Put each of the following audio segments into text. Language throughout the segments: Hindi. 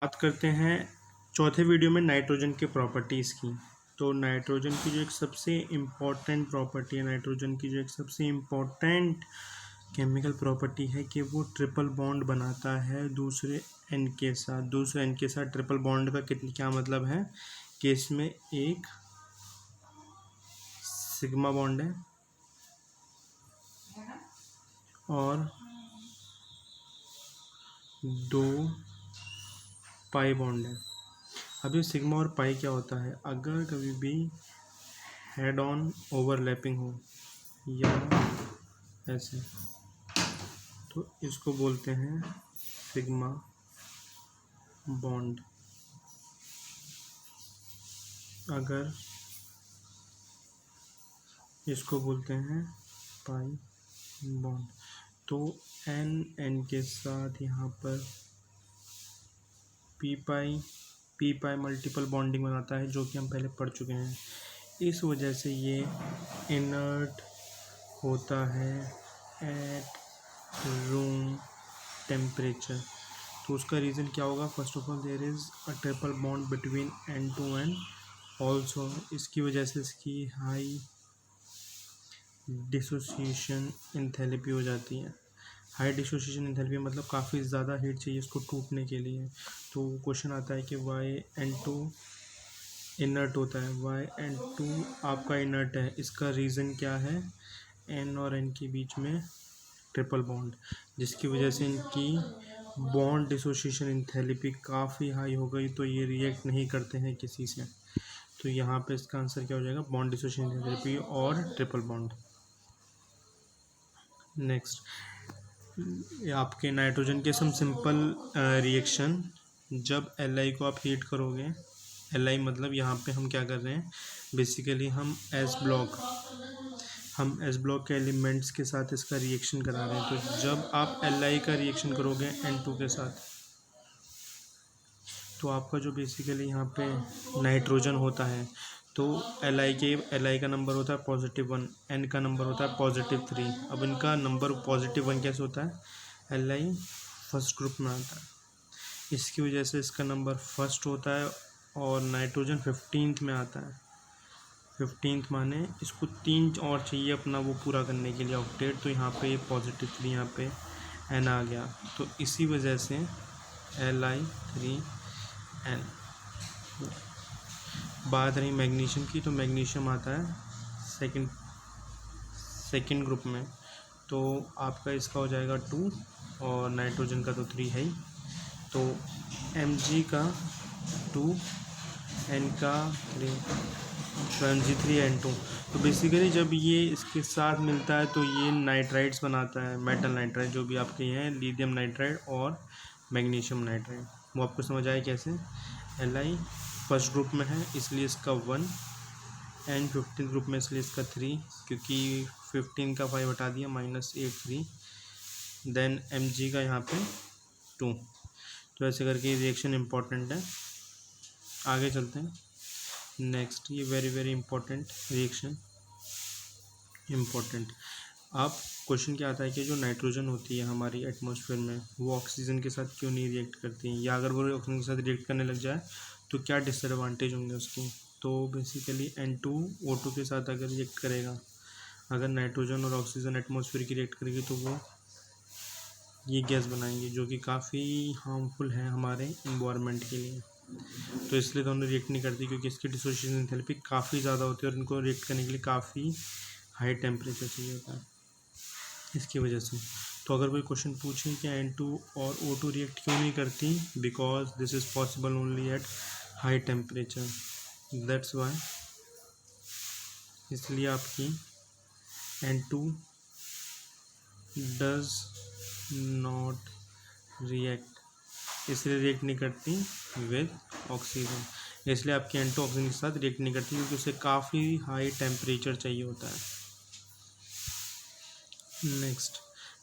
बात करते हैं चौथे वीडियो में नाइट्रोजन के प्रॉपर्टीज़ की। तो नाइट्रोजन की जो एक सबसे इम्पॉर्टेंट प्रॉपर्टी है, नाइट्रोजन की जो एक सबसे इम्पॉर्टेंट केमिकल प्रॉपर्टी है कि वो ट्रिपल बॉन्ड बनाता है दूसरे एन के साथ। दूसरे एन के साथ ट्रिपल बॉन्ड का क्या मतलब है कि इसमें एक सिग्मा बॉन्ड है और दो पाई बॉन्ड है। अब ये सिग्मा और पाई क्या होता है, अगर कभी भी हेड ऑन ओवरलैपिंग हो या ऐसे, तो इसको बोलते हैं सिग्मा बॉन्ड। अगर इसको बोलते हैं पाई बॉन्ड। तो एन के साथ यहाँ पर पी पाई मल्टीपल बॉन्डिंग बनाता है, जो कि हम पहले पढ़ चुके हैं। इस वजह से ये इनर्ट होता है एट रूम टेम्परेचर। तो उसका रीज़न क्या होगा? First of all there is a triple bond between N2 and also इसकी वजह से इसकी हाई डिसोसिएशन एंथैल्पी हो जाती है। हाई डिसोसिएशन एंथैल्पी मतलब काफ़ी ज़्यादा हीट चाहिए इसको टूटने के लिए। तो क्वेश्चन आता है कि वाई N2 इनर्ट होता है, वाई N2 आपका इनर्ट है। इसका रीज़न क्या है? N और N के बीच में ट्रिपल बॉन्ड, जिसकी वजह से इनकी बॉन्ड डिसोसिएशन एंथैल्पी काफ़ी हाई हो गई, तो ये रिएक्ट नहीं करते हैं किसी से। तो यहाँ पे इसका आंसर क्या हो जाएगा? बॉन्ड डिसोसिएशन एंथैल्पी और ट्रिपल बॉन्ड। नेक्स्ट आपके नाइट्रोजन के सम सिंपल रिएक्शन। जब Li को आप हीट करोगे, Li मतलब यहाँ पे हम क्या कर रहे हैं, बेसिकली हम एस ब्लॉक के एलिमेंट्स के साथ इसका रिएक्शन करा रहे हैं। तो जब आप Li का रिएक्शन करोगे N2 के साथ, तो आपका जो बेसिकली यहाँ पे नाइट्रोजन होता है, तो Li का नंबर होता है +1, N का नंबर होता है +3। अब इनका नंबर +1 कैसे होता है? Li फर्स्ट ग्रुप में आता है, इसकी वजह से इसका नंबर फर्स्ट होता है, और नाइट्रोजन 15th में आता है। 15th माने इसको 3 और चाहिए अपना वो पूरा करने के लिए ऑक्टेट, तो यहाँ पे +3 यहाँ पे N आ गया। तो इसी वजह से Li3N। बात रही मैग्नीशियम की, तो मैग्नीशियम आता है सेकंड ग्रुप में। तो आपका इसका हो जाएगा 2 और नाइट्रोजन का तो 3 है ही, तो Mg का 2, N का 3, तो Mg3N2। तो बेसिकली जब ये इसके साथ मिलता है तो ये नाइट्राइड्स बनाता है, मेटल नाइट्राइड जो भी आपके हैं, लिथियम नाइट्राइड और मैग्नीशियम नाइट्राइड। वो आपको समझ आए कैसे? Li फर्स्ट ग्रुप में है इसलिए इसका 1, N 15 ग्रुप में इसलिए इसका 3, क्योंकि 15 का 5 हटा दिया -8 3, देन Mg का यहाँ पे 2। तो ऐसे करके रिएक्शन इम्पॉर्टेंट है। आगे चलते हैं। नेक्स्ट, ये very very important reaction important. अब क्वेश्चन क्या आता है कि जो नाइट्रोजन होती है हमारी एटमॉस्फेयर में, वो ऑक्सीजन के साथ क्यों नहीं रिएक्ट करती है, या अगर वो ऑक्सीजन के साथ रिएक्ट करने लग जाए तो क्या डिसएडवांटेज होंगे उसकी। तो बेसिकली N2O2 के साथ अगर रिएक्ट करेगा, अगर नाइट्रोजन और ऑक्सीजन एटमॉस्फेयर की रिएक्ट करेगी, तो वो ये गैस बनाएंगे जो कि काफ़ी हार्मफुल है हमारे इन्वायरमेंट के लिए। तो इसलिए दोनों रिएक्ट नहीं करती, क्योंकि इसकी डिसोसिएशन एंथैल्पी काफ़ी ज़्यादा होती है और इनको रिएक्ट करने के लिए काफ़ी हाई टेम्परेचर चाहिए होता है, इसकी वजह से। तो अगर कोई क्वेश्चन पूछे कि N2 और O2 रिएक्ट क्यों नहीं करती, because this is possible only at high temperature, that's why. इसलिए आपकी N2 डज नॉट रिएक्ट, इसलिए रिएक्ट नहीं करती विद ऑक्सीजन। इसलिए आपकी N2 ऑक्सीजन के साथ रिएक्ट नहीं करती, क्योंकि उसे काफ़ी हाई टेम्परेचर चाहिए होता है।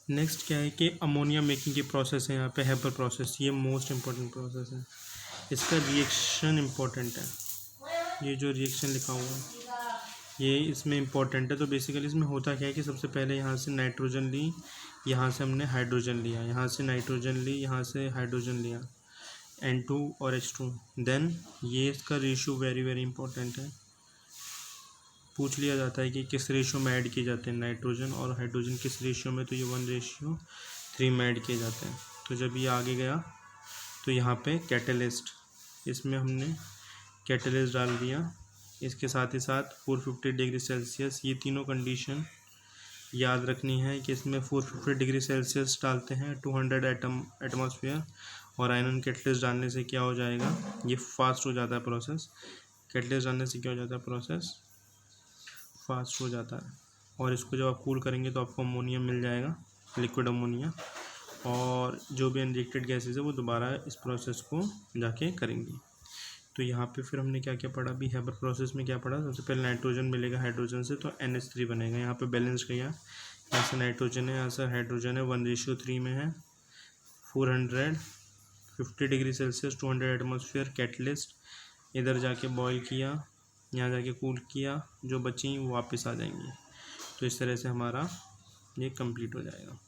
नेक्स्ट क्या है कि अमोनिया मेकिंग की प्रोसेस है यहाँ पे, हेबर प्रोसेस, ये मोस्ट इम्पॉर्टेंट प्रोसेस है। इसका रिएक्शन इम्पॉर्टेंट है, ये जो रिएक्शन लिखा हुआ है ये इसमें इम्पॉर्टेंट है। तो बेसिकली इसमें होता क्या है कि सबसे पहले यहाँ से नाइट्रोजन ली, यहाँ से हमने हाइड्रोजन लिया, यहाँ से नाइट्रोजन ली, यहाँ से हाइड्रोजन लिया, N2 और H2, देन ये इसका रेशियो वेरी वेरी इंपॉर्टेंट है, पूछ लिया जाता है कि किस रेशियो में ऐड किए जाते हैं नाइट्रोजन और हाइड्रोजन, किस रेशियो में, तो ये 1:3 में ऐड किए जाते हैं। तो जब ये आगे गया तो यहाँ पे कैटलिस्ट, इसमें हमने कैटलिस्ट डाल दिया, इसके साथ ही साथ 450 डिग्री सेल्सियस, ये तीनों कंडीशन याद रखनी है कि इसमें 450 डिग्री सेल्सियस डालते हैं, 200 एटमॉस्फेयर, और आयरन कैटलिस्ट डालने से क्या हो जाएगा, ये फास्ट हो जाता है प्रोसेस, कैटलिस्ट डालने से क्या हो जाता है, प्रोसेस फास्ट हो जाता है। और इसको जब आप कूल करेंगे तो आपको अमोनिया मिल जाएगा, लिक्विड अमोनिया, और जो भी अनरिएक्टेड गैसेज है वो दोबारा इस प्रोसेस को जाके करेंगी। तो यहाँ पे फिर हमने क्या क्या पढ़ा, भी हैबर प्रोसेस में क्या पढ़ा, सबसे पहले नाइट्रोजन मिलेगा हाइड्रोजन से तो NH3 बनेगा, यहाँ पे बैलेंस किया, यहाँ से नाइट्रोजन है, यहाँ से हाइड्रोजन है, 1:3 में है, 450 डिग्री सेल्सियस, 200 एटमॉस्फेयर, कैटलिस्ट, इधर जाके बॉयल किया, यहाँ जाके कूल किया, जो बची वो वापस आ जाएंगी। तो इस तरह से हमारा ये कंप्लीट हो जाएगा।